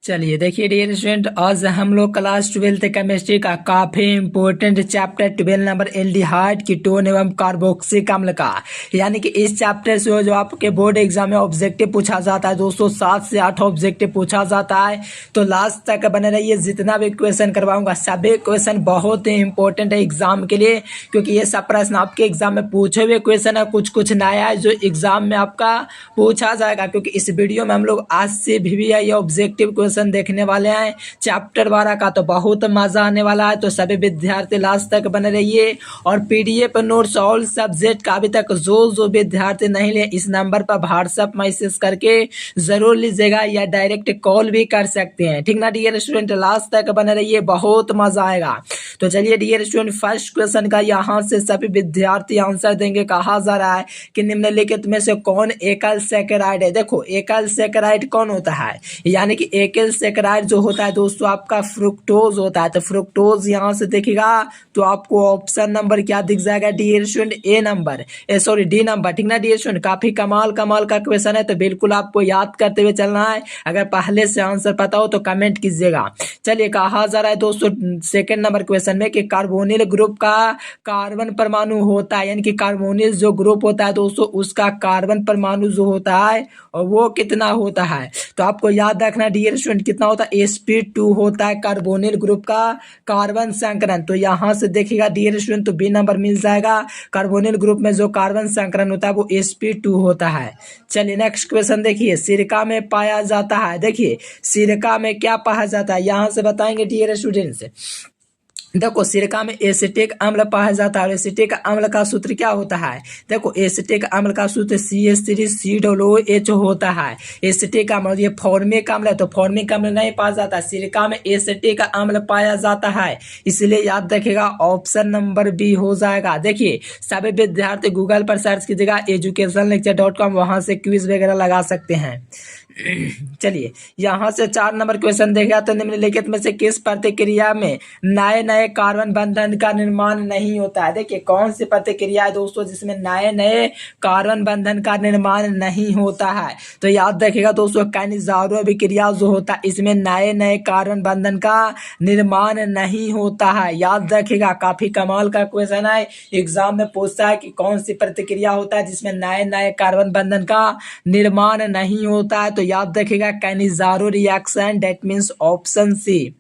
चलिए देखिए dear student, आज हम लोग क्लास 12th केमिस्ट्री का काफी important chapter 12 number aldehyde ketone एवं कार्बोक्सिलिक अम्ल का, यानी कि इस चैप्टर से जो आपके बोर्ड एग्जाम में ऑब्जेक्टिव पूछा जाता है दोस्तों 7 से 8 ऑब्जेक्टिव पूछा जाता है। तो लास्ट तक बने रहिए, जितना भी क्वेश्चन करवाऊंगा सभी क्वेश्चन बहुत ही इंपॉर्टेंट है एग्जाम के लिए, क्योंकि ये सब प्रश्न आपके एग्जाम में पूछे हुए क्वेश्चन है, कुछ कुछ नया है जो एग्जाम में आपका पूछा जाएगा। क्योंकि इस वीडियो में हम लोग आज से भी ये ऑब्जेक्टिव क्वेश्चन देखने वाले हैं चैप्टर 12 का, तो बहुत मजा आने वाला है। तो सभी विद्यार्थी लास्ट तक बने रहिए, और पीडीएफ नोट्स ऑल सब्जेक्ट का अभी तक जो विद्यार्थी नहीं लिए इस नंबर पर व्हाट्सएप मैसेज करके जरूर लीजिएगा, या डायरेक्ट कॉल भी कर सकते हैं, ठीक ना डियर स्टूडेंट। लास्ट तक बने रहिए, बहुत मजा आएगा। तो चलिए डियर स्टूडेंट, फर्स्ट क्वेश्चन का यहाँ से सभी विद्यार्थी आंसर देंगे। कहा जा रहा है कि निम्नलिखित में से कौन एकल सैकराइड है। देखो एकल सैकराइड कौन होता है, यानी कि एकल सैकराइड जो होता है दोस्तों आपका फ्रुक्टोज होता है। तो फ्रुक्टोज यहाँ से देखिएगा तो आपको ऑप्शन नंबर क्या दिख जाएगा डियर स्टूडेंट, ए नंबर, सॉरी डी नंबर, ठीक ना डियर स्टूडेंट। काफी कमाल का क्वेश्चन है, तो बिल्कुल आपको याद करते हुए चलना है। अगर पहले से आंसर पता हो तो कमेंट कीजिएगा। चलिए कहा जा रहा है दोस्तों सेकंड नंबर क्वेश्चन में कि कार्बोनिल ग्रुप का कार्बन परमाणु होता है, यानी कि कार्बोनिल जो ग्रुप होता है दोस्तों उसका कार्बन परमाणु जो होता है और वो कितना होता है। तो आपको याद रखना डियर स्टूडेंट कितना होता है, sp2 होता है कार्बोनिल ग्रुप का कार्बन संकरण। तो यहाँ से देखिएगा डियर स्टूडेंट, तो बी नंबर मिल जाएगा। कार्बोनिल ग्रुप में जो कार्बन संकरण होता है वो sp2 होता है। चलिए नेक्स्ट क्वेश्चन देखिए, सिरका में पाया जाता है। देखिए सिरका में क्या पाया जाता है, यहाँ से बताएंगे डियर स्टूडेंट्स। देखो सिरका में एसिटिक अम्ल पाया जाता है। एसिटिक अम्ल का सूत्र क्या होता है, देखो एसिटिक अम्ल का सूत्र CH3COOH होता है। एसिटिक अम्ल ये फॉर्मिक अम्ल है, तो फॉर्मिक अम्ल नहीं पाया जाता, सिरका में एसिटिक अम्ल पाया जाता है। इसलिए याद रखिएगा ऑप्शन नंबर बी हो जाएगा। देखिए सभी विद्यार्थी गूगल पर सर्च कीजिएगा educationlecture.com, वहां से क्विज वगैरह लगा सकते हैं। चलिए यहाँ से 4 नंबर क्वेश्चन देखा, तो निम्नलिखित में से किस प्रतिक्रिया में नए नए कार्बन बंधन का निर्माण नहीं होता है। देखिए कौन सी प्रतिक्रिया है दोस्तों जिसमें नए नए कार्बन बंधन का निर्माण नहीं होता है। तो याद रखिएगा दोस्तों कैनिज़ारो अभिक्रिया जो होता है इसमें नए नए कार्बन बंधन का निर्माण नहीं होता है। याद रखिएगा काफी कमाल का क्वेश्चन है, एग्जाम में पूछता है कि कौन सी प्रतिक्रिया होता है जिसमें नए नए कार्बन बंधन का निर्माण नहीं होता है। तो याद रखिएगा Cannizzaro reaction, that means option C.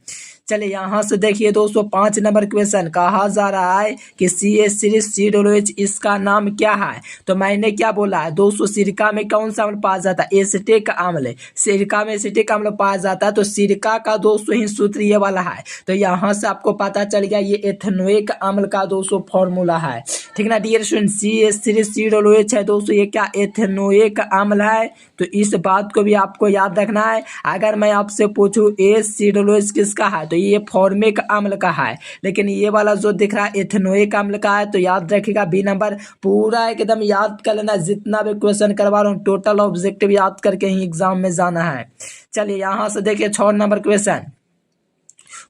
चलिए यहाँ से देखिए दोस्तों 5 नंबर क्वेश्चन, कहा जा रहा है कि CH3COOH इसका नाम क्या है। तो मैंने क्या बोला है दोस्तों, सिरका में कौन सा अम्ल पाया जाता है, एसिटिक अम्ल। सिरका में एसिटिक अम्ल पाया जाता है, तो सिरका का दोस्तों ही सूत्र ये वाला है। तो यहाँ से आपको पता चल गया ये एथेनोइक अम्ल का दोस्तों फॉर्मूला है, ठीक ना डियर स्टूडेंट। CH3COOH है दोस्तों, ये क्या एथेनोइक अम्ल है। तो इस बात को भी आपको याद रखना है। अगर मैं आपसे पूछूं HCOOH किसका है, तो ये फॉर्मिक अम्ल का है, लेकिन ये वाला जो दिख रहा है एथेनोइक अम्ल का है। तो याद रखिएगा बी नंबर, पूरा एकदम याद कर लेना। जितना भी क्वेश्चन करवा रहा हूँ टोटल ऑब्जेक्टिव याद करके ही एग्जाम में जाना है। चलिए यहाँ से देखिए 6 नंबर क्वेश्चन,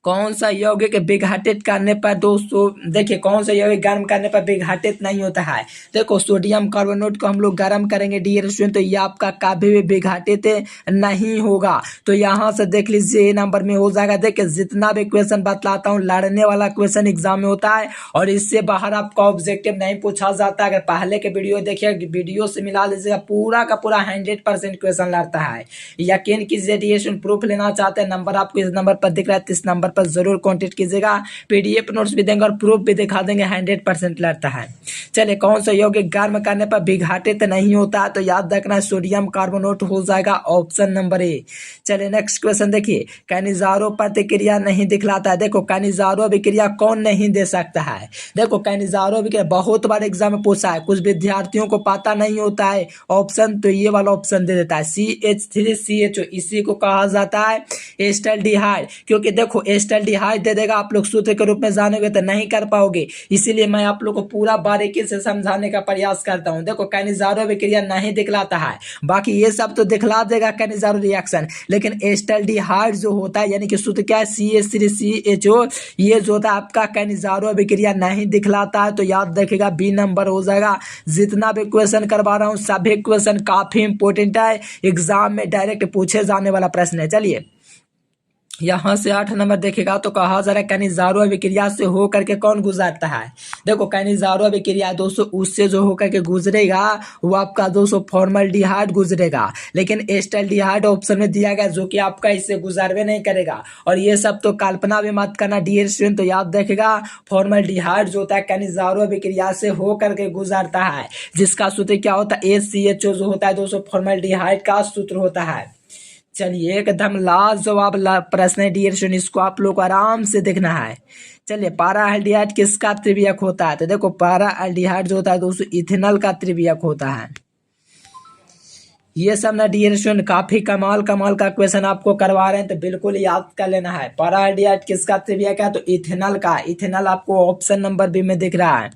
कौन सा यौगिक विघटित करने पर दोस्तों, देखिए कौन सा यौगिक गर्म करने पर विघटित नहीं होता है। देखो सोडियम कार्बोनेट को हम लोग गर्म करेंगे डियर स्टूडेंट, तो ये आपका कभी भी विघटित नहीं होगा। तो यहाँ से देख लीजिए नंबर में हो जाएगा। देखिए जितना भी क्वेश्चन बतलाता हूँ लड़ने वाला क्वेश्चन एग्जाम में होता है, और इससे बाहर आपका ऑब्जेक्टिव नहीं पूछा जाता। अगर पहले के वीडियो देखिए, वीडियो से मिला लीजिएगा, पूरा का पूरा 100% क्वेश्चन लड़ता है। यकीन कीजिए डियर स्टूडेंट, प्रूफ लेना चाहते हैं नंबर आपको इस नंबर पर दिख रहा है, इस नंबर पर जरूर कांटेक्ट कीजिएगा। पीडीएफ नोट्स भी देंगे और प्रूफ भी दिखा देंगे, 100% लड़ता है। चलिए कौन सा यौगिक गर्म करने पर विघटित नहीं होता, तो याद रखना सोडियम कार्बोनेट हो जाएगा ऑप्शन नंबर ए। चलिए नेक्स्ट क्वेश्चन देखिए, कैनिज़ारो प्रतिक्रिया नहीं दिखलाता है। देखो कैनिज़ारो अभिक्रिया कौन नहीं दे सकता है। देखो कैनिज़ारो अभिक्रिया बहुत बार एग्जाम में पूछा है, कुछ विद्यार्थियों को पता नहीं होता है ऑप्शन, तो ये वाला ऑप्शन दे देता है CH3CHO, इसी को कहा जाता है एस्टल्डिहाइड। क्योंकि देखो एस्टल्डिहाइड दे देगा, आप लोग सूत्र के रूप में जानोगे तो नहीं कर पाओगे, इसीलिए मैं आप लोग को पूरा बारीकी से समझाने का प्रयास करता हूं। देखो कैनिज़ारो अभिक्रिया नहीं दिखलाता है, बाकी ये सब तो दिखला देगा कैनिज़ारो रिएक्शन, लेकिन एस्टल्डिहाइड जो होता है यानी कि सूत्र क्या है CH3CHO, ये जो होता है आपका कैनिज़ारो अभिक्रिया नहीं दिखलाता है। तो याद रखिएगा बी नंबर हो जाएगा। जितना भी क्वेश्चन करवा रहा हूँ सभी क्वेश्चन काफी इंपॉर्टेंट है, एग्जाम में डायरेक्ट पूछे जाने वाला प्रश्न है। चलिए यहाँ से 8 नंबर देखेगा तो कहा जा रहा है कैनिजारो अभिक्रिया से हो करके कौन गुजरता है। देखो कैनिजारो अभिक्रिया दोस्तों उससे जो होकर के गुजरेगा वो आपका दोस्तों फॉर्मल्डिहाइड गुजरेगा, लेकिन एस्टल्डिहाइड ऑप्शन में दिया गया जो कि आपका इससे गुजरवे नहीं करेगा। और ये सब तो कल्पना भी मत करना डियर स्टूडेंट, तो याद रखेगा फॉर्मल्डिहाइड जो होता है कैनिजारो अभिक्रिया से हो करके गुजरता है, जिसका सूत्र क्या होता है HCHO जो होता है दोस्तों फॉर्मल्डिहाइड का सूत्र होता है। चलिए एकदम लाजवाब प्रश्न है डियर स्टूडेंट, इसको आप लोग को आराम से देखना है। चलिए पारा एल्डिहाइड किसका त्रिवियक होता है, तो देखो पारा एल्डिहाइड जो होता है दोस्तों इथेनॉल का त्रिवियक होता है। ये सब ना डियर स्टूडेंट काफी कमाल कमाल का क्वेश्चन आपको करवा रहे हैं, तो बिल्कुल याद कर लेना है। पारा एल्डिहाइड किसका त्रिवियक है, तो इथेनॉल का। इथेनॉल आपको ऑप्शन नंबर बी में दिख रहा है।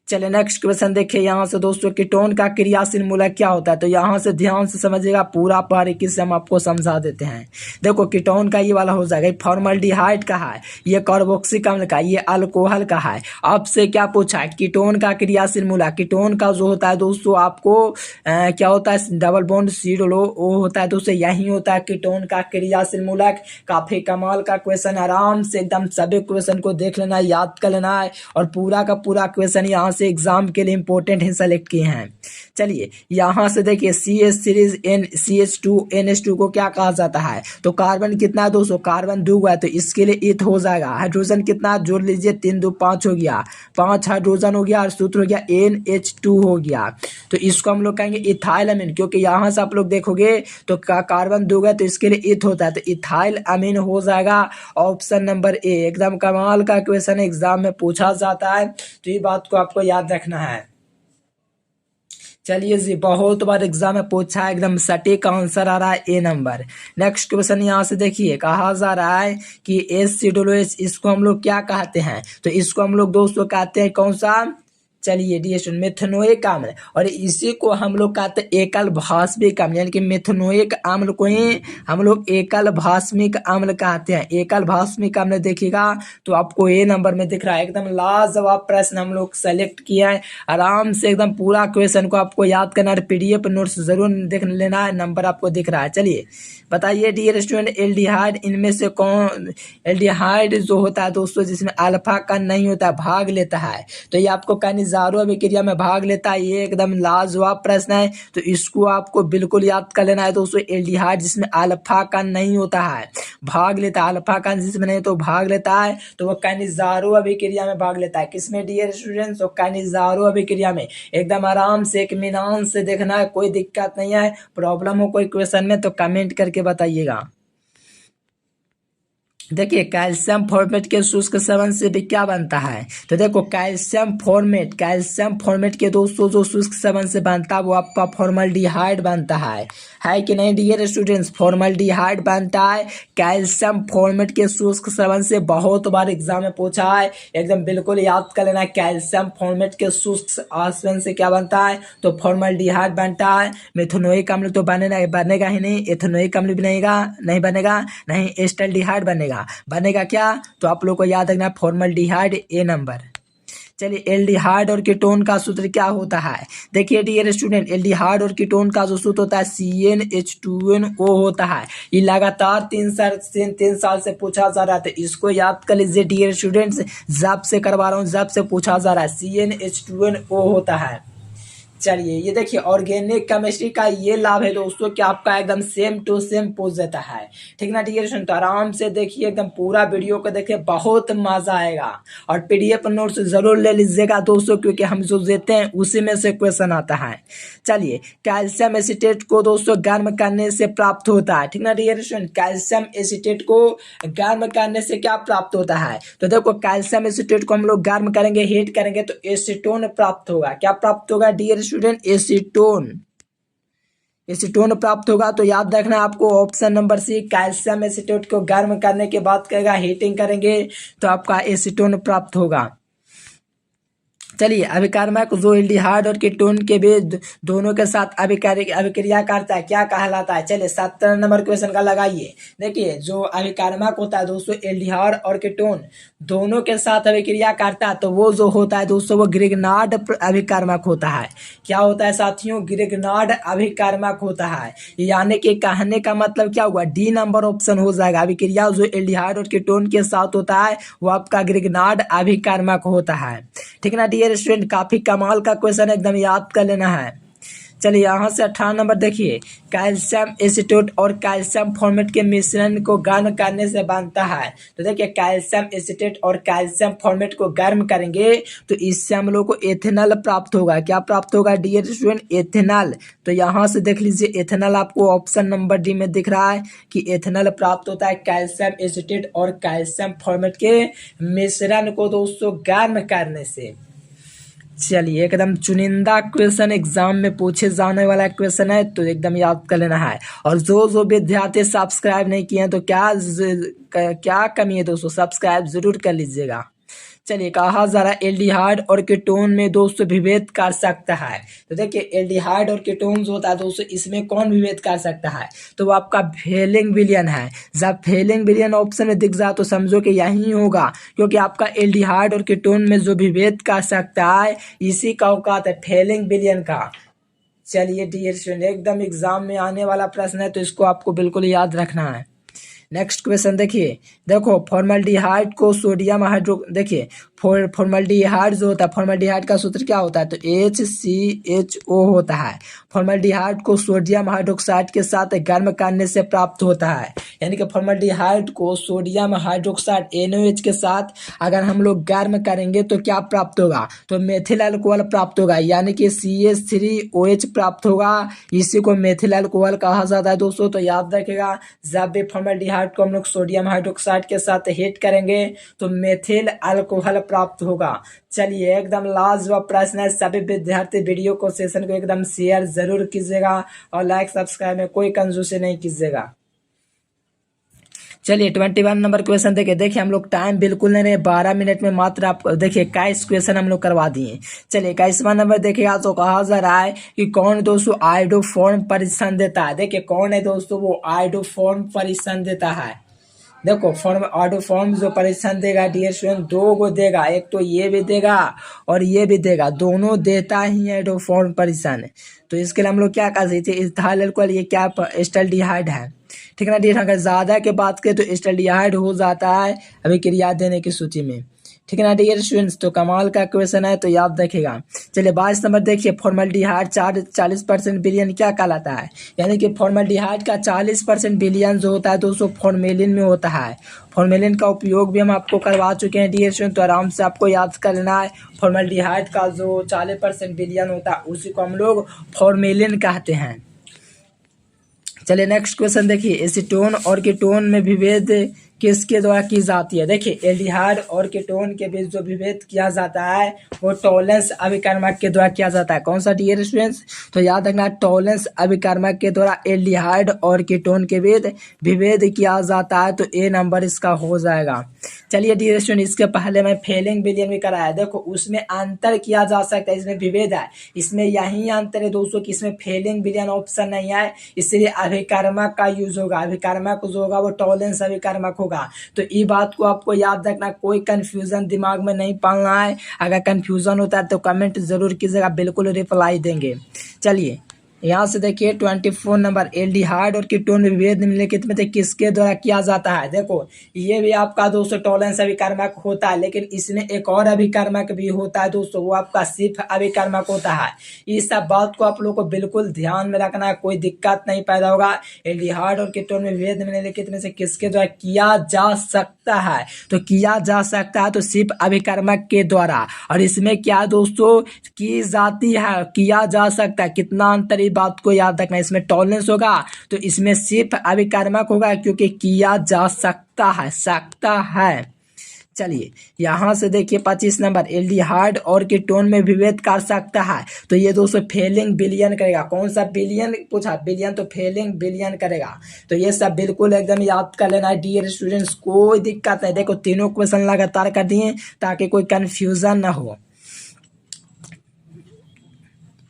चलिए नेक्स्ट क्वेश्चन देखिए यहाँ से दोस्तों, कीटोन का क्रियाशील मूलक क्या होता है, तो यहाँ से ध्यान से समझिएगा, पूरा बारीकी से हम आपको समझा देते हैं। देखो कीटोन का ये वाला हो जाएगा, फॉर्मल्डिहाइड का है, ये कार्बोक्सिलिक अम्ल का, ये अल्कोहल का है। आपसे क्या पूछा है, कीटोन का क्रियाशील मूलक। कीटोन का जो होता है दोस्तों आपको क्या होता है, डबल बॉन्ड सीडो वो होता है दोस्तों, यही होता है कीटोन का क्रियाशील मूलक। काफी कमाल का क्वेश्चन, आराम से एकदम सभी क्वेश्चन को देख लेना है, याद कर लेना है, और पूरा का पूरा क्वेश्चन यहाँ से एग्जाम के लिए इंपॉर्टेंट है सेलेक्ट किए हैं। चलिए यहाँ से देखिए CH सीरीज CH2NH2 को क्या कहा जाता है, तो कार्बन कितना है दोस्तों, कार्बन 2 है, तो इसके लिए ईथ हो जाएगा। हाइड्रोजन कितना जोड़ लीजिए, 3 2 5 हो गया, 5 हाइड्रोजन हो गया, और सूत्र हो गया NH2 हो गया। तो इसको हम लोग कहेंगे इथाइल अमीन, क्योंकि यहाँ से आप लोग देखोगे तो कार्बन 2 है, तो इसके लिए ईथ होता है, तो इथाइल अमीन हो जाएगा ऑप्शन नंबर ए। एकदम कमाल का क्वेश्चन एग्जाम में पूछा जाता है, तो ये बात को आपको याद रखना है। चलिए जी, बहुत बार एग्जाम में पूछा है, एकदम सटीक आंसर आ रहा है ए नंबर। नेक्स्ट क्वेश्चन यहाँ से देखिए, कहा जा रहा है कि एसिडोलोएच इसको हम लोग क्या कहते हैं, तो इसको हम लोग दोस्तों कहते हैं कौन सा, चलिए डिएस्टोन मेथनोइक अम्ल, और इसी को हम लोग कहते हैं एकल भास्मिक अम्ल, यानी कि मेथनोइक अम्ल को ही हम लोग एकल भास्मिक अम्ल कहते हैं। एकल भास्मिक अम्ल देखिएगा तो आपको ए नंबर में दिख रहा है। एकदम लाजवाब प्रश्न हम लोग सेलेक्ट किया है, आराम से एकदम पूरा क्वेश्चन को आपको याद करना है, PDF नोट्स जरूर देख लेना है, नंबर आपको दिख रहा है। चलिए बताइए डियर स्टूडेंट, एल्डिहाइड इनमें से कौन, एल्डिहाइड जो होता है दोस्तों जिसमें अल्फा का नहीं होता है, भाग लेता है, तो ये आपको कैनिजारो अभिक्रिया में भाग लेता है। ये एकदम लाजवाब प्रश्न है, तो इसको आपको बिल्कुल याद कर लेना है दोस्तों। एल्डिहाइड जिसमें अल्फा का नहीं होता है भाग लेता है, अल्फा का जिसमें नहीं तो भाग लेता है, तो वो कैनिजारो अभिक्रिया में भाग लेता है। किसमें डियर स्टूडेंट्स, तो कैनिजारो अभिक्रिया में। एकदम आराम से इत्मीनान से देखना है, कोई दिक्कत नहीं है। प्रॉब्लम हो कोई क्वेश्चन में तो कमेंट करके बताइएगा। देखिए कैल्शियम फॉर्मेट के शुष्क सेवन से भी क्या बनता है, तो देखो कैल्शियम फॉर्मेट के दोस्तों जो शुष्क सेवन से बनता है वो आपका फॉर्मल्डिहाइड बनता है कि नहीं डियर स्टूडेंट्स, फॉर्मल्डिहाइड बनता है कैल्शियम फॉर्मेट के शुष्क सेवन से। बहुत बार एग्जाम में पूछा है, एकदम बिल्कुल याद कर लेना। कैल्शियम फॉर्मेट के शुष्क सेवन से क्या बनता है, तो फॉर्मल्डिहाइड बनता है। मेथनोइक अम्ल तो बनेगा ही नहीं, एथनोइक अम्ल भी नहीं बनेगा, नहीं एस्टल्डिहाइड बनेगा क्या, तो आप लोग को याद रखना फॉर्मल्डिहाइड ए नंबर। चलिए एल्डिहाइड और कीटोन का सूत्र क्या होता है, देखिए डियर स्टूडेंट, एल्डिहाइड और कीटोन का जो सूत्र होता है CnH2nO होता है। ये लगातार 3 साल से पूछा जा रहा था, इसको याद कर लीजिए डियर स्टूडेंट्स, जब से करवा रहा हूँ जब से पूछा जा रहा है, CnH2nO होता है। चलिए ये देखिए ऑर्गेनिक केमिस्ट्री का ये लाभ है दोस्तों कि आपका एकदम सेम टू सेम पूछ देता है, ठीक ना डियर स्टूडेंट। तो आराम से देखिए, एकदम पूरा वीडियो को देखिए, बहुत मजा आएगा। और PDF नोट्स जरूर ले लीजिएगा दोस्तों, क्योंकि हम जो देते हैं उसी में से क्वेश्चन आता है। चलिए कैल्शियम एसीटेट को दोस्तों गर्म करने से प्राप्त होता है, ठीक ना डियर स्टूडेंट। कैल्शियम एसीटेट को गर्म करने से क्या प्राप्त होता है, तो देखो कैल्शियम एसीटेट को हम लोग गर्म करेंगे, हीट करेंगे, तो एसीटोन प्राप्त होगा। क्या प्राप्त होगा डियर स्टूडेंट, एसीटोन प्राप्त होगा। तो याद रखना आपको option number C, calcium acetate को गर्म करने के बाद करेगा, हीटिंग करेंगे तो आपका एसीटोन प्राप्त होगा। चलिए अभिकारक जो एल्डिहाइड और कीटोन के बीच दोनों के साथ अभिक्रिया करता है क्या कहलाता है। चलिए 17 नंबर क्वेश्चन का लगाइए। देखिए जो अभिकारक होता है दोस्तों एल्डिहाइड और कीटोन दोनों के साथ अभिक्रिया करता है तो वो जो होता है दोस्तों वो ग्रिग्नार्ड अभिकारक होता है। क्या होता है साथियों, ग्रिग्नार्ड अभिकारक होता है। यानी कि कहने का मतलब क्या हुआ, डी नंबर ऑप्शन हो जाएगा। अभिक्रिया जो एल्डिहाइड और कीटोन के साथ होता है वो आपका ग्रिग्नार्ड अभिकारक होता है। ठीक है ना डियर स्टूडेंट, काफी कमाल का क्वेश्चन एकदम याद कर लेना है। चलिए यहाँ से 18 नंबर देखिए, कैल्शियम एसीटेट और कैल्शियम फॉर्मेट के मिश्रण को गर्म करने से बनता है। तो देखिए कैल्शियम एसीटेट और कैल्शियम फॉर्मेट को गर्म करेंगे तो इससे हम लोग को एथेनॉल प्राप्त होगा। क्या प्राप्त होगा डियर स्टूडेंट, एथेनॉल। तो यहाँ से देख लीजिए एथेनॉल आपको ऑप्शन नंबर डी में दिख रहा है कि एथेनॉल प्राप्त होता है कैल्शियम एसीटेट और कैल्शियम फॉर्मेट के मिश्रण को दोस्तों गर्म करने से। चलिए एकदम चुनिंदा क्वेश्चन एग्जाम में पूछे जाने वाला क्वेश्चन है तो एकदम याद कर लेना है। और जो विद्यार्थी सब्सक्राइब नहीं किए हैं तो क्या कमी है दोस्तों, सब्सक्राइब जरूर कर लीजिएगा। चलिए कहा जा रहा है एल्डिहाइड और कीटोन में दोस्तों विभेद कर सकता है। तो देखिए एल्डिहाइड और कीटोन जो होता है दोस्तों इसमें कौन विभेद कर सकता है, तो वो आपका फेलिंग विलयन है। जब फेलिंग विलयन ऑप्शन में दिख जाए तो समझो कि यही होगा, क्योंकि आपका एल्डिहाइड और कीटोन में जो विभेद कर सकता है इसी का औकात है फेलिंग विलयन का। चलिए डियर स्टूडेंट एकदम एग्जाम में आने वाला प्रश्न है तो इसको आपको बिल्कुल याद रखना है। नेक्स्ट क्वेश्चन देखिए, देखो फॉर्मल्डिहाइड को सोडियम हाइड्रो, देखिए फॉर्मल्डिहाइड जो होता है, फॉर्मल्डिहाइड का सूत्र क्या होता है तो HCHO होता है। फॉर्मल्डिहाइड को सोडियम हाइड्रोक्साइड के साथ गर्म करने से प्राप्त होता है। यानी कि फॉर्मल्डिहाइड को सोडियम हाइड्रोक्साइड NaOH के साथ अगर हम लोग गर्म करेंगे तो क्या प्राप्त होगा, तो मेथिल अल्कोहल प्राप्त होगा। यानी कि CH3OH प्राप्त होगा। इसी को मेथिल अल्कोहल कहा जाता है दोस्तों। तो याद रखिएगा जब भी फॉर्मल्डिहाइड को हम लोग सोडियम हाइड्रोक्साइड के साथ हीट करेंगे तो मेथिल अल्कोहल प्राप्त होगा। चलिए एकदम लाजवाब प्रश्न है। सभी विद्यार्थी वीडियो को सेशन को एकदम शेयर जरूर कीजिएगा और लाइक सब्सक्राइब में कोई कंजूसी नहीं कीजिएगा। चलिए 21 नंबर क्वेश्चन देखिए हम लोग टाइम बिल्कुल नहीं रहे, 12 मिनट में मात्र आप देखिए 21 क्वेश्चन हम लोग करवा दिए। चलिए 21वां नंबर देखिएगा तो कहा जा रहा है कि कौन दोस्तों आयोडोफॉर्म परीक्षण देता है। देखिए कौन है दोस्तों वो आयोडोफॉर्म परीक्षण देता है। देखो आयोडोफॉर्म जो परीक्षण देगा डियर स्टूडेंट दो को देगा, एक तो ये भी देगा और ये भी देगा, दोनों देता ही आयोडोफॉर्म परीक्षण। तो इसके लिए हम लोग क्या कर सकते हैं, इथाइल अल्कोहल ये क्या एस्टल्डिहाइड है। ठीक है ना डियर, अगर ज्यादा के बात करें तो एस्टल्डिहाइड हो जाता है अभिक्रिया देने की सूची में। ठीक है ना डियर स्टूडेंट्स, तो कमाल का क्वेश्चन है तो याद रखेगा। चलिए 22 नंबर देखिए, फॉर्मल्डिहाइड 40% विलयन क्या कहलाता है। यानी कि फॉर्मल्डिहाइड का 40% विलयन जो होता है दोस्तों फॉर्मेलिन में होता है। फॉर्मेलिन का उपयोग भी हम आपको करवा चुके हैं डियर स्टूडेंट, तो आराम से आपको याद कर लेना है। फॉर्मल्डिहाइड का जो 40% विलयन होता है उसी को हम लोग फॉर्मेलिन कहते हैं। चलिए नेक्स्ट क्वेश्चन देखिए, एसीटोन और कीटोन में विभेद किसके द्वारा की जाती है। देखिए एल्डिहाइड और कीटोन के बीच जो विभेद किया जाता है वो टॉलेंस अभिकर्मक के द्वारा किया जाता है। कौन सा डियर स्टूडेंट्स, तो याद रखना टॉलेंस अभिकर्मक के द्वारा एल्डिहाइड और कीटोन के बीच विभेद किया जाता है। तो ए नंबर इसका हो जाएगा। चलिए डियर स्टूडेंट इसके पहले मैं फेलिंग विलयन भी कराया, देखो उसमें अंतर किया जा सकता है, इसमें विभेद है, इसमें यही अंतर है दोस्तों कि इसमें फेलिंग विलयन ऑप्शन नहीं है, इसलिए अभिकर्मक का यूज होगा। अभिकर्मक जो होगा वो टॉलेंस अभिकर्मक होगा। तो ये बात को आपको याद रखना, कोई कंफ्यूजन दिमाग में नहीं पालना है। अगर कंफ्यूजन होता है तो कमेंट जरूर कीजिएगा, बिल्कुल रिप्लाई देंगे। चलिए यहाँ से देखिए 24 नंबर, एल्डिहाइड और कीटोन में विभेद निम्नलिखित में से किसके द्वारा किया जाता है। देखो ये भी आपका दोस्तों टॉलेंस अभिकर्मक होता है, लेकिन इसमें एक और अभिकर्मक भी होता है दोस्तों, वो आपका सिर्फ अभिकर्मक होता है। इस सब बात को आप लोग को बिल्कुल ध्यान में रखना है, कोई दिक्कत नहीं पैदा होगा। एल्डिहाइड और कीटोन में विभेद निम्नलिखित में से किसके द्वारा किया जा सकता है, तो किया जा सकता है तो सिर्फ अभिकर्मक के द्वारा। और इसमें क्या दोस्तों की जाती है, किया जा सकता है, कितना अंतर बात को याद रखना। इसमें टॉलरेंस होगा तो इसमें सिर्फ अभिकर्मक होगा, क्योंकि किया जा सकता है। चलिए यहाँ से देखिए 25 नंबर, एल्डिहाइड और कीटोन में विभेद कर सकता है तो ये दोस्तों फेलिंग विलयन करेगा। कौन सा विलयन पूछा, विलयन तो फेलिंग विलयन करेगा। तो ये सब बिल्कुल एकदम याद कर लेना है डियर स्टूडेंट्स, कोई दिक्कत नहीं। देखो तीनों क्वेश्चन लगातार कर दिए ताकि कोई कंफ्यूजन ना हो।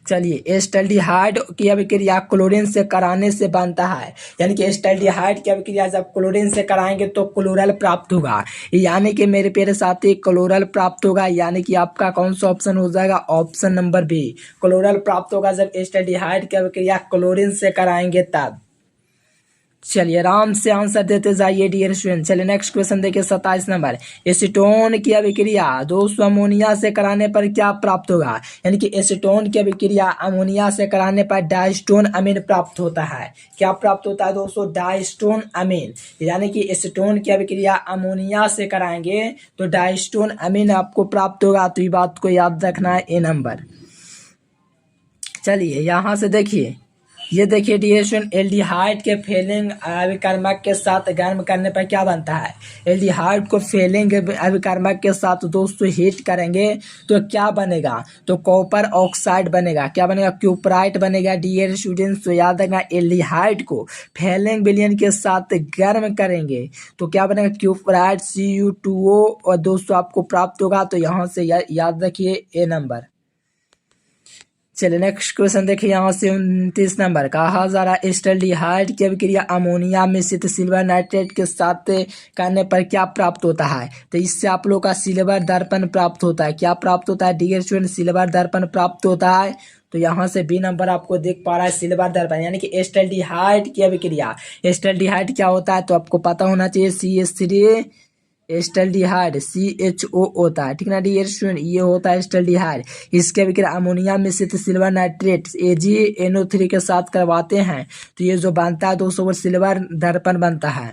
चलिए, एस्टल्डिहाइड की अभिक्रिया क्लोरीन से कराने से बनता है, यानी कि एस्टल्डिहाइड की अभिक्रिया जब क्लोरीन से कराएंगे तो क्लोरल प्राप्त होगा, यानी कि मेरे प्यारे साथी क्लोरल प्राप्त होगा, यानी कि आपका कौन सा ऑप्शन हो जाएगा, ऑप्शन नंबर बी, क्लोरल प्राप्त होगा जब एस्टल्डिहाइड की अभिक्रिया क्लोरीन से कराएंगे तब। चलिए, आराम से आंसर देते जाइए डियर स्टूडेंट। चलिए नेक्स्ट क्वेश्चन देखिए 27 नंबर, एसीटोन की अभिक्रिया 2 अमोनिया से कराने पर क्या प्राप्त होगा, यानी कि एसीटोन की अभिक्रिया अमोनिया से कराने पर डाइस्टोन अमीन प्राप्त होता है। क्या प्राप्त होता है दोस्तों, डाइस्टोन अमीन, यानी कि एसीटोन की अभिक्रिया अमोनिया से कराएंगे तो डाइस्टोन अमीन आपको प्राप्त होगा, तो ये बात को याद रखना है, ए नंबर। चलिए यहाँ से देखिए, ये देखिए डियर स्टूडेंट, एल्डिहाइड के फेलिंग अभिकर्मक के साथ गर्म करने पर क्या बनता है, एल्डिहाइड को फेलिंग अभिकर्मक के साथ दोस्तों हीट करेंगे तो क्या बनेगा, तो कॉपर ऑक्साइड बनेगा। क्या बनेगा, क्यूपराइट बनेगा डियर स्टूडेंट्स। तो याद रखना, एल्डिहाइड को फेलिंग विलयन के साथ गर्म करेंगे तो क्या बनेगा, क्यूपराइट Cu2O, और दोस्तों आपको प्राप्त होगा, तो यहाँ से याद रखिए, ए नंबर। चलिए नेक्स्ट क्वेश्चन देखिए यहाँ से 29 नंबर, कहा जा रहा है एस्टल्डिहाइड की अभिक्रिया अमोनिया मिश्रित सिल्वर नाइट्रेट के साथ करने पर क्या प्राप्त होता है, तो इससे आप लोग का सिल्वर दर्पण प्राप्त होता है। क्या प्राप्त होता है डियर स्टूडेंट, सिल्वर दर्पण प्राप्त होता है। तो यहाँ से बी नंबर आपको दिख पा रहा है, सिल्वर दर्पण, यानी कि एस्टल्डिहाइड की अभिक्रिया। एस्टल्डिहाइड क्या होता है तो आपको पता होना चाहिए, CH3 एस्टल्डिहाइड CHO होता है, ठीक ना डियर स्टूडेंट, ये होता है एस्टल्डिहाइड। इसके अभिक्रिया अमोनिया मिश्रित सिल्वर नाइट्रेट AgNO3 के साथ करवाते हैं तो ये जो बनता है दोस्तों वो सिल्वर दर्पण बनता है।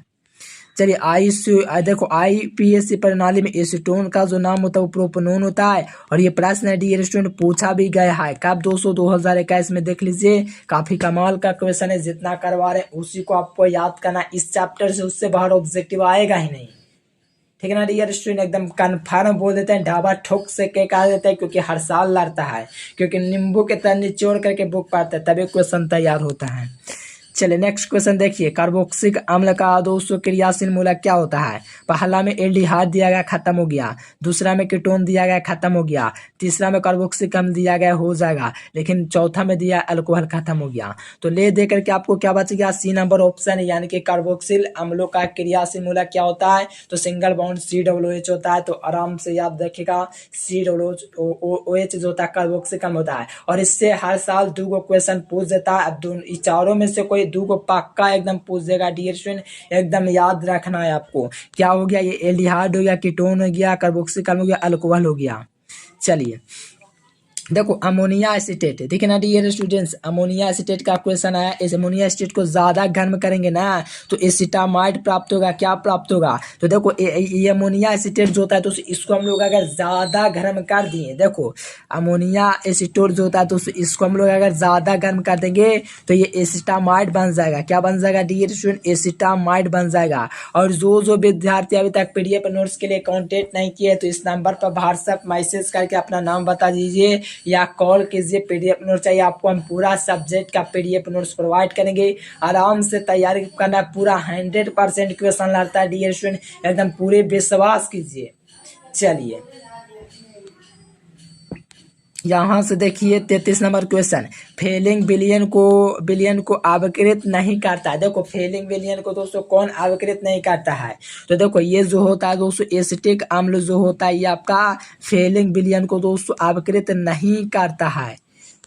चलिए, देखो IPSC प्रणाली में एसीटोन का जो नाम होता है वो प्रोपनोन होता है, और ये प्रश्न डियर स्टूडेंट पूछा भी गया है कब दोस्तों, 2021 में। देख लीजिए, काफी कमाल का क्वेश्चन है, जितना करवा रहे उसी को आपको याद करना इस चैप्टर से, उससे बाहर ऑब्जेक्टिव आएगा ही नहीं, ठीक है ना डियर स्टूडेंट। एकदम कन्फर्म बोल देते हैं, ढाबा ठोक से के कहा देते हैं, क्योंकि हर साल लड़ता है, क्योंकि नींबू के तरह निचोड़ करके बुक पाते हैं तभी क्वेश्चन तैयार होता है। चलिए नेक्स्ट क्वेश्चन देखिए, कार्बोक्सिलिक अम्ल का दोस्तों क्रियाशील मूलक क्या होता है। पहला में एल्डिहाइड दिया गया, खत्म हो गया। दूसरा में कीटोन दिया गया, खत्म हो गया। तीसरा में कार्बोक्सिलिक अम्ल दिया गया, हो जाएगा, लेकिन चौथा में दिया अल्कोहल, खत्म हो गया। तो ले दे करके आपको क्या बच गया, सी नंबर ऑप्शन, यानी कि कार्बोक्सिल अम्लों का क्रियाशील मूलक क्या होता है, तो सिंगल बॉन्ड COOH होता है। तो आराम से याद रखिएगा, COOH जो होता है कार्बोक्सिलिक अम्ल होता है, और इससे हर साल 2 क्वेश्चन पूछ देता है। अब चारों में से कोई 2 पक्का एकदम पूछ देगा डियर स्टूडेंट, एकदम याद रखना है आपको। क्या हो गया, ये एल्डिहाइड हो गया, कीटोन हो गया, कार्बोक्सिलिक अम्ल हो गया, अल्कोहल हो गया। चलिए देखो, अमोनिया एसिटेट, देखिए ना डियर स्टूडेंट्स, अमोनिया एसिटेट का क्वेश्चन आया। इस अमोनिया एसिटेट को ज्यादा गर्म करेंगे ना तो एसिटामाइड प्राप्त होगा। क्या प्राप्त होगा, तो देखो ये अमोनिया एसिटेट जो होता है तो इसको हम लोग अगर ज्यादा गर्म कर दिए, देखो अमोनिया एसिटोट जो होता है तो इसको हम लोग अगर ज्यादा गर्म कर देंगे तो ये एसिटामाइड बन जाएगा। क्या बन जाएगा डियर स्टूडेंट, एसिटामाइड बन जाएगा। और जो विद्यार्थी अभी तक PDF नोट्स के लिए कांटेक्ट नहीं किए तो इस नंबर पर व्हाट्सएप मैसेज करके अपना नाम बता दीजिए या कॉल कीजिए। PDF नोट चाहिए आपको, हम पूरा सब्जेक्ट का PDF नोट्स प्रोवाइड करेंगे। आराम से तैयारी करना, पूरा 100% क्वेश्चन लाता है डियर स्टूडेंट, एकदम पूरे विश्वास कीजिए। चलिए यहाँ से देखिए 33 नंबर क्वेश्चन, फेलिंग विलयन को अवकृत नहीं करता है। देखो फेलिंग विलयन को दोस्तों कौन अवकृत नहीं करता है, तो देखो ये जो होता है दोस्तों एसिटिक अम्ल जो होता है ये आपका फेलिंग विलयन को दोस्तों अवकृत नहीं करता है।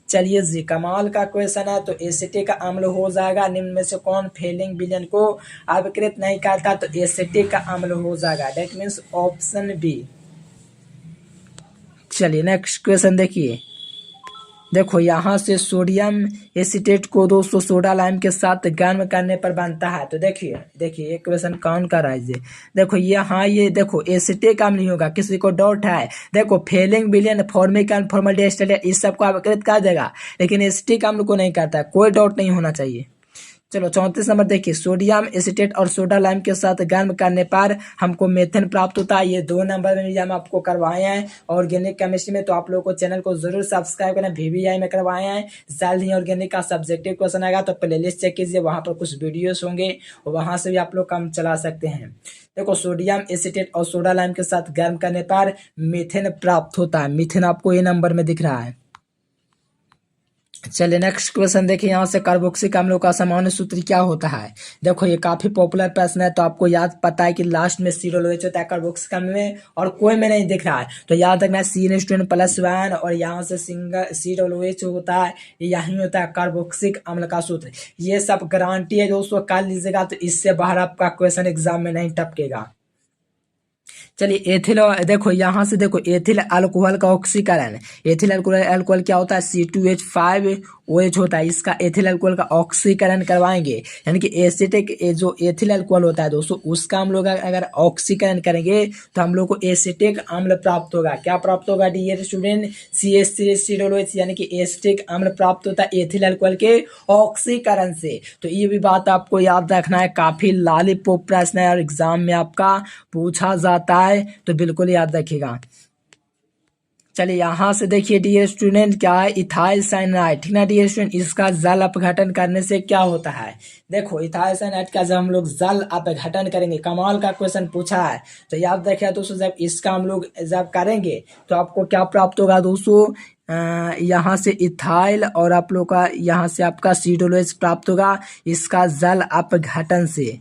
चलिए जी, कमाल का क्वेश्चन है। तो एसिटिक अम्ल हो जाएगा, निम्न में से कौन फेलिंग विलयन को अवकृत नहीं करता, तो एसिटिक अम्ल हो जाएगा, दैट मीन्स ऑप्शन बी। चलिए नेक्स्ट क्वेश्चन देखिए, देखो यहाँ से सोडियम एसिटेट को दोस्तों सोडा लाइम के साथ गर्म करने पर बनता है। तो देखिए ये क्वेश्चन कौन का राइज है। देखो ये देखो एसिटिक अम्ल नहीं होगा, किसी को डाउट है, देखो फेलिंग विलयन फॉर्मिक एंड फॉर्मल्डिहाइड इस सबको अवकृत कर देगा, लेकिन एसिटिक अम्ल को नहीं करता है, कोई डाउट नहीं होना चाहिए। चलो 34 नंबर देखिए, सोडियम एसिटेट और सोडा लाइम के साथ गर्म करने पर हमको मेथेन प्राप्त होता है। ये 2 नंबर में भी हम आपको करवाए हैं ऑर्गेनिक केमिस्ट्री में, तो आप लोगों को चैनल को जरूर सब्सक्राइब करना। VVI में करवाए हैं, जल्द ही ऑर्गेनिक का सब्जेक्टिव क्वेश्चन आएगा तो प्लेलिस्ट चेक कीजिए, वहां पर कुछ वीडियोस होंगे और वहां से भी आप लोग काम चला सकते हैं। देखो सोडियम एसिटेट और सोडा लाइम के साथ गर्म करने पर मीथेन प्राप्त होता है। मीथेन आपको ये नंबर में दिख रहा है। चलिए नेक्स्ट क्वेश्चन देखिए यहाँ से कार्बोक्सिलिक अम्लों का सामान्य सूत्र क्या होता है। देखो ये काफी पॉपुलर प्रश्न है, तो आपको याद पता है कि लास्ट में COOH होता है कार्बोक्सिलिक अम्ल में, और कोई में नहीं दिख रहा है तो याद रखना है CN+1 और यहाँ से सिंगल COOH होता है, यही होता है कार्बोक्सिलिक अम्ल का सूत्र। ये सब गारंटी है दोस्तों, कर लीजिएगा तो इससे बाहर आपका क्वेश्चन एग्जाम में नहीं टपकेगा। चलिए एथिल, देखो यहाँ से देखो एथिल अल्कोहल का ऑक्सीकरण, एथिल अल्कोहल क्या होता है C2H5OH होता है, इसका एथिल अल्कोहल का ऑक्सीकरण करवाएंगे, यानी कि एसिटिक जो एथिल अल्कोहल होता है दोस्तों उसका हम लोग अगर ऑक्सीकरण करेंगे तो हम लोग को एसिटिक अम्ल प्राप्त होगा। क्या प्राप्त होगा डियर स्टूडेंट? CH3COOH, यानी कि एसिटिक अम्ल प्राप्त होता है एथिल अल्कोहल के ऑक्सीकरण से। तो ये भी बात आपको याद रखना है, काफी लॉलीपॉप प्रश्न है और एग्जाम में आपका पूछा जाता है, तो बिल्कुल याद रखिएगा। चलिए यहाँ से देखिए डियर स्टूडेंट क्या है, इथाइल साइनाइड, ठीक ना डियर स्टूडेंट, इसका जल अपघटन करने से क्या होता है। देखो इथाइल साइनाइड का जब हम लोग जल अपघटन करेंगे, कमाल का क्वेश्चन पूछा है, तो याद रखिए दोस्तों जब इसका हम लोग जब करेंगे तो आपको क्या प्राप्त होगा दोस्तों, यहाँ से इथाइल और आप लोग का यहाँ से आपका COOH प्राप्त होगा इसका जल अपघटन से,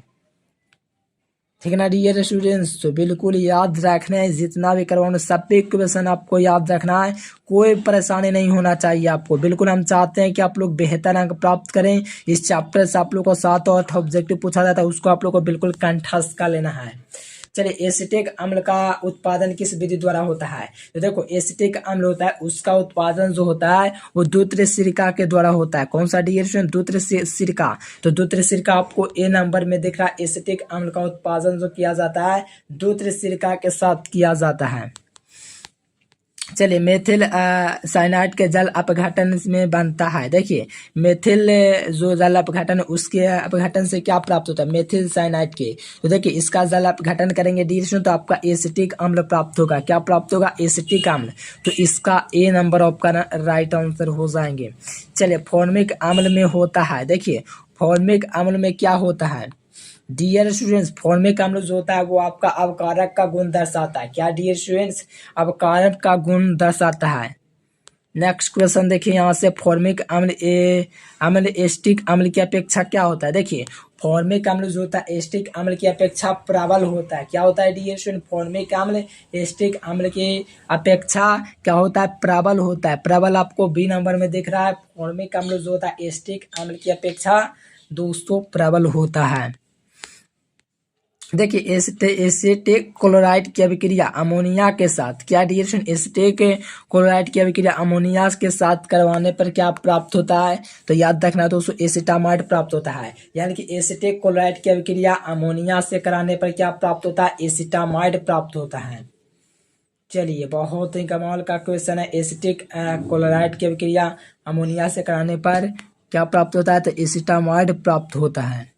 ठीक है ना डियर स्टूडेंट्स। तो बिल्कुल याद रखना है, जितना भी करवाऊँ सब पे क्वेश्चन आपको याद रखना है, कोई परेशानी नहीं होना चाहिए आपको। बिल्कुल हम चाहते हैं कि आप लोग बेहतर अंक प्राप्त करें। इस चैप्टर से आप लोग को 7 और 8 ऑब्जेक्टिव पूछा जाता है, उसको आप लोग को बिल्कुल कंठस्थ कर लेना है। चलिए एसिटिक अम्ल का उत्पादन किस विधि द्वारा होता है। तो देखो एसिटिक अम्ल होता है उसका उत्पादन जो होता है वो द्वितीय सिरका के द्वारा होता है। कौन सा डियर स्टूडेंट? द्वितीय सिरका। तो द्वितीय सिरका आपको ए नंबर में दिख रहा है। एसिटिक अम्ल का उत्पादन जो किया जाता है द्वितीय सिरका के साथ किया जाता है। चलिए मेथिल साइनाइड के जल अपघटन में बनता है। देखिए मेथिल जो जल अपघटन उसके अपघटन से क्या प्राप्त होता है, मेथिल साइनाइड के। तो देखिए इसका जल अपघटन करेंगे डिस्कशन तो आपका एसिटिक अम्ल प्राप्त होगा। क्या प्राप्त होगा? एसिटिक अम्ल। तो इसका ए नंबर आपका राइट आंसर हो जाएंगे। चलिए फॉर्मिक अम्ल में होता है, देखिए फॉर्मिक अम्ल में क्या होता है डियर स्टूडेंट्स, फॉर्मिक अम्ल जो होता है वो आपका अवकारक का गुण दर्शाता है। क्या डियर स्टूडेंट्स? अवकारक का गुण दर्शाता है। नेक्स्ट क्वेश्चन देखिए यहाँ से, फॉर्मिक अम्ल एसिटिक अम्ल की अपेक्षा क्या होता है। देखिए फॉर्मिक अम्ल जो होता है एसिटिक अम्ल की अपेक्षा प्रबल होता है। क्या होता है डियर स्टूडेंट? फॉर्मिक अम्ल एसिटिक अम्ल की अपेक्षा क्या होता है? प्रबल होता है। प्रबल आपको बी नंबर में दिख रहा है। फॉर्मिक अम्ल जो होता है एसिटिक अम्ल की अपेक्षा दोस्तों प्रबल होता है। देखिए एसिटिक क्लोराइड की अभिक्रिया अमोनिया के साथ, क्या डियर स्टूडेंट? एसिटिक क्लोराइड की अभिक्रिया अमोनिया के साथ करवाने पर क्या प्राप्त होता है। तो याद रखना दोस्तों एसिटामाइड प्राप्त होता है। यानी कि एसिटिक क्लोराइड की अभिक्रिया अमोनिया से कराने पर क्या प्राप्त होता है? एसिटामाइड प्राप्त होता है। चलिए बहुत ही कमाल का क्वेश्चन है, एसिटिक क्लोराइड की अभिक्रिया अमोनिया से कराने पर क्या प्राप्त होता है? तो एसिटामाइड प्राप्त होता है।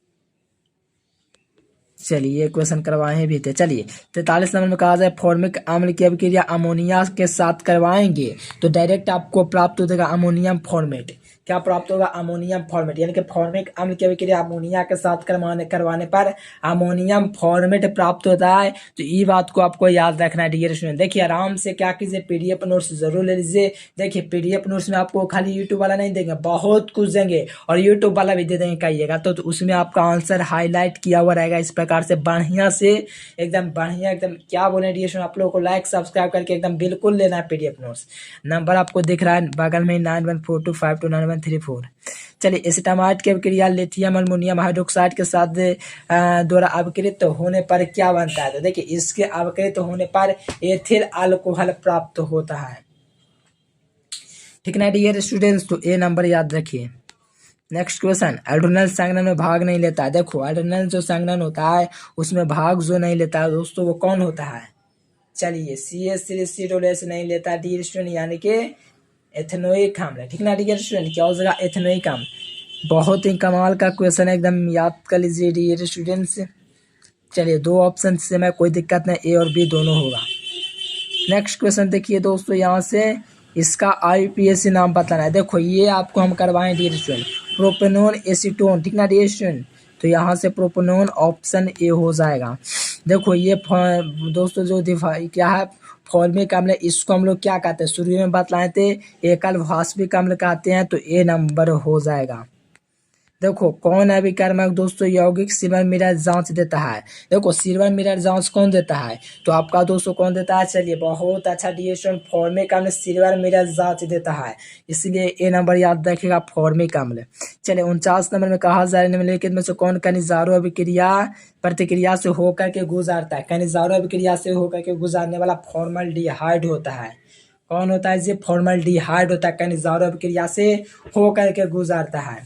चलिए क्वेश्चन करवाए भी थे। चलिए 43 नंबर में कहा जाए फॉर्मिक अम्ल की अभिक्रिया अमोनिया के साथ करवाएंगे तो डायरेक्ट आपको प्राप्त हो जाएगा अमोनियम फॉर्मेट। क्या प्राप्त होगा? Ammonium format. यानी कि फॉर्मिक अम्ल की अभिक्रिया अमोनिया के साथ करवाने पर अमोनियम फॉर्मेट प्राप्त होता है। तो ये बात को आपको याद रखना है डियर स्टूडेंट। देखिए आराम से क्या कीजिए, पीडीएफ नोट्स जरूर ले लीजिए। देखिए पीडीएफ नोट्स में आपको खाली यूट्यूब वाला नहीं देंगे, बहुत कुछ देंगे और यूट्यूब वाला भी दे देंगे कहिएगा तो उसमें आपका आंसर हाईलाइट किया हुआ रहेगा इस प्रकार से बढ़िया से, एकदम बढ़िया, एकदम क्या बोले डियर स्टूडेंट, आप लोगों को लाइक सब्सक्राइब करके एकदम बिल्कुल लेना है पीडीएफ नोट्स। नंबर आपको दिख रहा है बगल में 9142529134। चलिए एसिटामाइड की अभिक्रिया लिथियम अमोनियम हाइड्रोक्साइड के साथ द्वारा अभिकृत होने पर क्या बनता है। तो देखिए इसके अभिकृत होने पर एथिल अल्कोहल प्राप्त होता है। ठीक ना डियर स्टूडेंट्स, तो ए नंबर याद रखिए। नेक्स्ट क्वेश्चन, एड्रेनल संघनन में भाग नहीं लेता है। देखो एड्रेनल जो संघनन होता है उसमें भाग जो नहीं लेता है दोस्तों वो कौन होता है। चलिए CH3COOH नहीं लेता डियर स्टूडेंट, यानी कि एथेनोइक अम्ल। ठीक ना डियर स्टूडेंट, क्या हो जाएगा? एथेनोइक अम्ल। बहुत ही कमाल का क्वेश्चन है, एकदम याद कर लीजिए डियर स्टूडेंट्स। चलिए 2 ऑप्शन से मैं कोई दिक्कत नहीं, ए और बी दोनों होगा। नेक्स्ट क्वेश्चन देखिए दोस्तों यहाँ से, इसका IUPAC नाम बताना है। देखो ये आपको हम करवाएं डियर स्टूडेंट, प्रोपेनोन एसीटोन। ठीक ना डियर स्टूडेंट, तो यहाँ से प्रोपेनोन ऑप्शन ए हो जाएगा। देखो ये दोस्तों जो क्या है फॉर्मिक अम्ल, इसको हम लोग क्या कहते हैं, शुरू में बतलाए थे एकल वाष्पिक अम्ल कहते हैं, तो ए नंबर हो जाएगा। देखो कौन अभिकर्मक दोस्तों यौगिक सिल्वर मिरर जांच देता है। देखो सिल्वर मिरर जांच कौन देता है, तो आपका दोस्तों कौन देता है, चलिए बहुत अच्छा डियर स्टूडेंट, फॉर्मिक अम्ल सिल्वर मिरर जांच देता है, इसलिए ए नंबर याद रखिएगा फॉर्मिक अम्ल। चलिए 49 नंबर में कहा जा रहा है निम्नलिखित में से कौन खनिजारो अभिक्रिया प्रतिक्रिया से होकर के गुजरता है। खनिजारो अभिक्रिया से होकर के गुजरने वाला फॉर्मल्डिहाइड होता है। कौन होता है, ये फॉर्मल्डिहाइड होता है, खनिजारो अभिक्रिया से होकर के गुजरता है।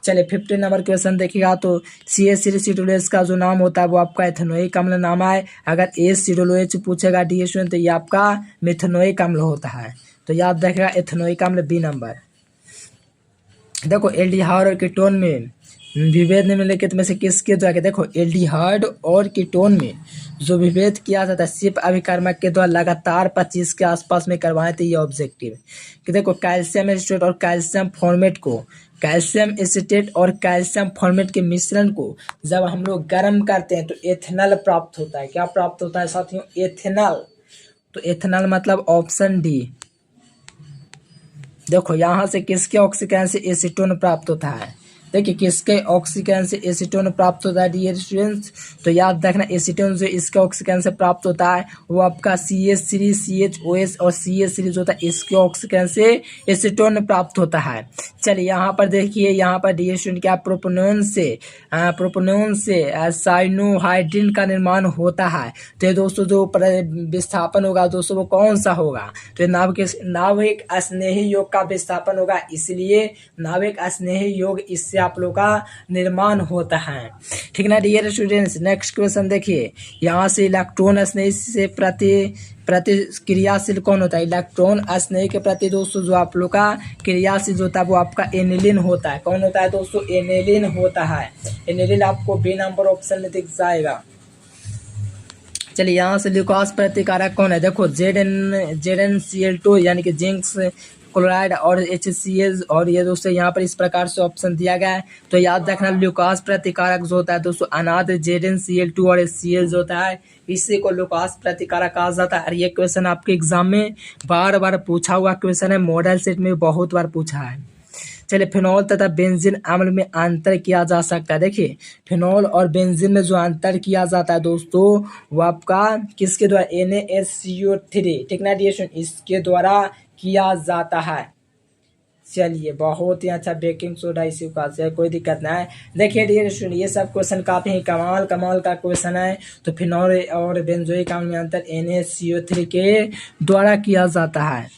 चलिए 15 नंबर क्वेश्चन देखिएगा, तो CH3 का जो नाम होता है वो आपका एथेनोइक अम्ल नाम है। अगर ACOH पूछेगा डी स्टूडेंट तो ये आपका मिथेनोइक अम्ल होता है, तो याद रखेगा एथेनोइक अम्ल बी नंबर। देखो एल्डिहाइड और कीटोन में विभेद निम्नलिखित में से किसके द्वारा, देखो एल्डिहाइड और कीटोन में जो विभेद किया जाता है सिर्फ अभिकर्मक के द्वारा लगातार 25 के आसपास में करवाए थे, ये ऑब्जेक्टिव कि देखो कैल्शियम एसिटेट और कैल्शियम फॉर्मेट को, कैल्शियम एसिटेट और कैल्शियम फॉर्मेट के मिश्रण को जब हम लोग गर्म करते हैं तो एथेनॉल प्राप्त होता है। क्या प्राप्त होता है साथियों, एथेनॉल। तो एथेनॉल मतलब ऑप्शन डी। देखो यहाँ से किसके ऑक्सीकरण से एसीटोन प्राप्त होता है, देखिए किसके ऑक्सीकरण से एसीटोन प्राप्त होता है डियर स्टूडेंट्स, तो याद रखना एसीटोन जो इसके ऑक्सीकरण से प्राप्त होता है वो आपका CH3 CHOS और CH3 जो होता है इसके ऑक्सीकरण से एसीटोन प्राप्त होता है। चलिए यहाँ पर देखिए, यहाँ पर डियर स्टूडेंट क्या प्रोपोनोन से साइनोहाइड्रिन का निर्माण होता है। तो ये दोस्तों जो विस्थापन होगा दोस्तों वो कौन सा होगा, तो नाभिक स्नेही योग का विस्थापन होगा, इसलिए नाभिक स्नेही योग इससे आप लोग का निर्माण होता है। ठीक ना डियर स्टूडेंट्स। नेक्स्ट क्वेश्चन देखिए, यहाँ से इलेक्ट्रॉन स्नेही से प्रतिक्रियाशील कौन होता है, इलेक्ट्रॉन स्नेही के प्रति दोस्तों जो आप लोग का क्रियाशील होता है वो आपका एनिलीन होता है। कौन होता है दोस्तों, एनिलीन होता है। एनिलीन आपको बी नंबर ऑप्शन में दिख जाएगा। चलिए यहाँ से ल्यूकास प्रतिकारक कौन है, देखो ZnCl2 यानी कि जिंक क्लोराइड और HCl, और ये दोस्तों यहाँ पर इस प्रकार से ऑप्शन दिया गया है, तो याद रखना ल्यूकास प्रतिकारक जो होता है दोस्तों अनाद ZnCl2 और HCl जो होता है इसी को ल्यूकास प्रतिकारक कहा जाता है। और ये क्वेश्चन आपके एग्जाम में बार बार पूछा हुआ क्वेश्चन है, मॉडल सेट में बहुत बार पूछा है। चलिए फिनॉल तथा बेंजीन अम्ल में अंतर किया जा सकता है। देखिए फिनॉल और बेंजीन में जो अंतर किया जाता है दोस्तों वो आपका किसके द्वारा, NaCO3, ठीक ना डियर, इसके द्वारा किया जाता है। चलिए बहुत ही अच्छा, बेकिंग सोडा इसी का से कोई दिक्कत ना है। देखिए डियर स्टूडेंट ये सब क्वेश्चन काफी ही कमाल का क्वेश्चन है। तो फिनॉल और बेंजोइक अम्ल में अंतर NaCO3 के द्वारा किया जाता है।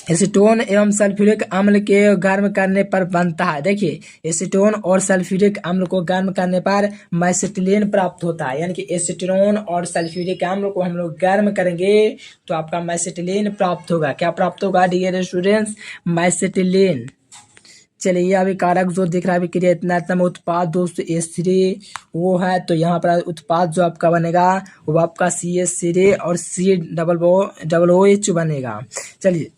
एसीटोन एवं सल्फ्यूरिक अम्ल के गर्म करने पर बनता है। देखिए एसीटोन और सल्फ्यूरिक अम्ल को गर्म करने पर मैसेटिलीन प्राप्त होता है, यानी कि एसीटोन और सल्फ्यूरिक अम्ल को हम लोग गर्म करेंगे तो आपका मैसेटिलीन प्राप्त होगा। क्या प्राप्त होगा डियर स्टूडेंट्स, मैसेटिलीन। चलिए ये अभी कारक जो दिख रहा है अभिक्रिया इतना में उत्पाद दोस्तों H3 वो है, तो यहाँ पर उत्पाद जो आपका बनेगा वो आपका CH3 और COOH बनेगा। चलिए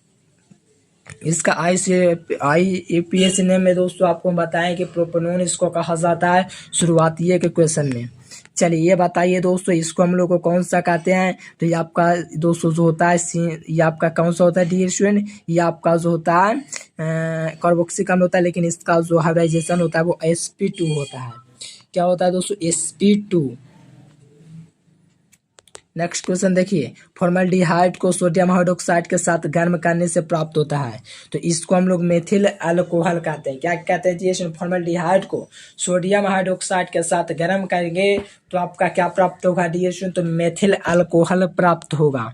इसका IUPAC नेम में दोस्तों आपको बताएं कि प्रोपेनॉन इसको कहा जाता है शुरुआती के क्वेश्चन में। चलिए ये बताइए दोस्तों इसको हम लोग को कौन सा कहते हैं, तो ये आपका दोस्तों जो होता है ये आपका कौन सा होता है डियर स्टूडेंट, ये आपका जो होता है कार्बोक्सिलिक अम्ल होता है, लेकिन इसका जो हाइब्रिडाइजेशन होता है वो sp2 होता है। क्या होता है दोस्तों, sp2। नेक्स्ट क्वेश्चन देखिए, फॉर्मल्डिहाइड को सोडियम हाइड्रोक्साइड के साथ गर्म करने से प्राप्त होता है, तो इसको हम लोग मेथिल अल्कोहल कहते हैं। क्या कहते हैं जी, फॉर्मल्डिहाइड को सोडियम हाइड्रोक्साइड के साथ गर्म करेंगे तो आपका क्या प्राप्त होगा डियर, तो मेथिल अल्कोहल प्राप्त होगा।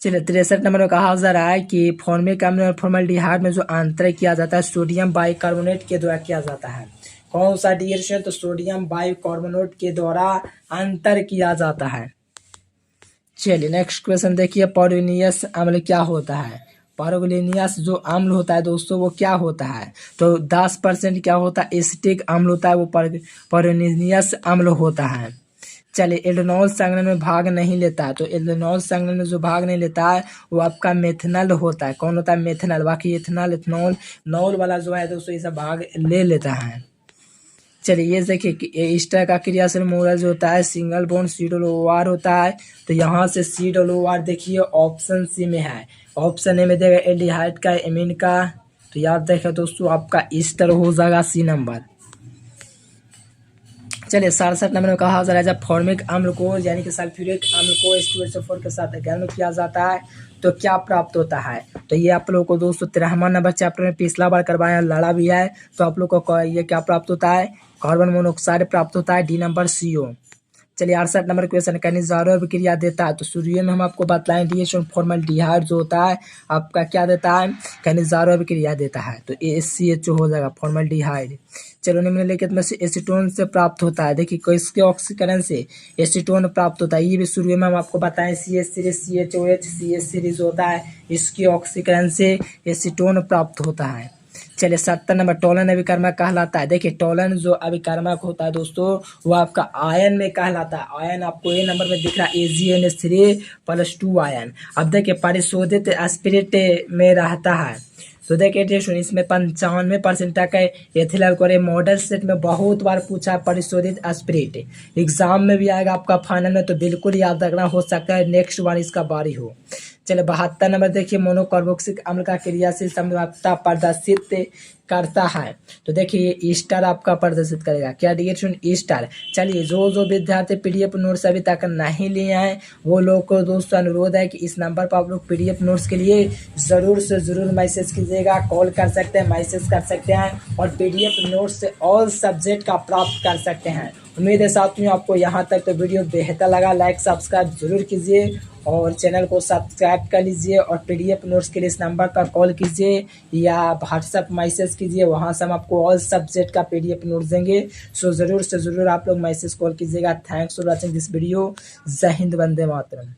चलिए 63 नंबर में कहा जा रहा है कि फॉर्मिक अम्ल और फॉर्मल्डिहाइड में जो अंतर किया जाता है सोडियम बाइकार्बोनेट के द्वारा किया जाता है। कौन सा डियर, तो सोडियम बाइकार्बोनेट के द्वारा अंतर किया जाता है। चलिए नेक्स्ट क्वेश्चन देखिए, पायरोनियस अम्ल क्या होता है। पायरोनियस जो अम्ल होता है दोस्तों वो क्या होता है, तो 10% क्या होता है एसिटिक अम्ल होता है, वो पायरोनियस अम्ल होता है। चलिए एल्डोनॉल संघनन में भाग नहीं लेता है, तो एल्डोनॉल संघनन में जो भाग नहीं लेता है वो आपका मेथनॉल होता है। कौन होता है, मेथनॉल। बाकी एथनॉल एथनॉल नॉल वाला जो है दोस्तों ये सब भाग ले लेता है। चलिए ये देखिए कि इस तरह का क्रियाशील मूलक जो होता है सिंगल बॉन्ड COOR होता है। तो यहाँ से COOR देखिए ऑप्शन सी में है, ऑप्शन ए में देगा एल्डिहाइड का, एमीन का। तो याद देखें दोस्तों आपका इस तरह हो जाएगा सी नंबर। चलिए 67 नंबर में कहा जा रहा है जब फॉर्मिक अम्ल को यानी कि सल्फ्यूरिक अम्ल को H2SO4 के साथ गर्म किया जाता है तो क्या प्राप्त होता है। तो ये आप लोगों को दोस्तों 53 नंबर चैप्टर में पिछला बार करवाया, लड़ा भी है। तो आप लोग को ये क्या प्राप्त होता है, कार्बन मोनोऑक्साइड प्राप्त होता है, डी नंबर CO। चलिए 68 नंबर क्वेश्चन खनिजारों अभिक्रिया देता है। तो शुरू में हम आपको बताएं DH फॉर्मल्डिहाइड जो होता है आपका क्या देता है, खनिजारों अभिक्रिया देता है। तो ACHO हो जाएगा फॉर्मल्डिहाइड। चलो निम्नलिखित में से एसीटोन से प्राप्त होता है, देखिए किसके ऑक्सीकरण से एसीटोन प्राप्त होता है। ये भी शुरू में हम आपको बताएं CH3 CHOH CH3 जो होता है इसके ऑक्सीकरण से एसीटोन प्राप्त होता है। चलिए 70 नंबर टोलन अभिकर्मक कहलाता है। देखिए टोलन जो अभिकर्मक होता है दोस्तों वो आपका आयन में कहलाता है। आयन आपको ए नंबर में दिख रहा है AgNH3+2 आयन। अब देखिए परिशोधित स्पिरिट में रहता है। तो देखिए इसमें 95% तक है एथिल अल्कोहल। मॉडल सेट में बहुत बार पूछा है परिशोधित स्पिरिट, एग्जाम में भी आएगा आपका फाइनल में, तो बिल्कुल याद रखना, हो सकता है नेक्स्ट बार इसका बारी हो। चलिए 72 नंबर देखिए मोनोकार्बोक्सिलिक अम्ल का क्रियाशील संयुक्तता प्रदर्शित करता है। तो देखिए ईस्टर आपका प्रदर्शित करेगा, क्या डिग्रेडेशन ईस्टर। चलिए जो विद्यार्थी PDF नोट्स अभी तक नहीं लिए हैं वो लोग को दोस्तों अनुरोध है कि इस नंबर पर आप लोग PDF नोट्स के लिए ज़रूर से ज़रूर मैसेज कीजिएगा, कॉल कर सकते हैं, मैसेज कर सकते हैं और PDF नोट्स से ऑल सब्जेक्ट का प्राप्त कर सकते हैं। उम्मीद है साथियों आपको यहाँ तक तो वीडियो बेहतर लगा, लाइक सब्सक्राइब जरूर कीजिए और चैनल को सब्सक्राइब कर लीजिए और PDF नोट्स के लिए इस नंबर पर कॉल कीजिए या व्हाट्सएप मैसेज कीजिए, वहाँ से हम आपको ऑल सब्जेक्ट का PDF नोट्स देंगे। सो ज़रूर से ज़रूर आप लोग मैसेज कॉल कीजिएगा। Thanks for watching this video. जय हिंद, वंदे मातरम।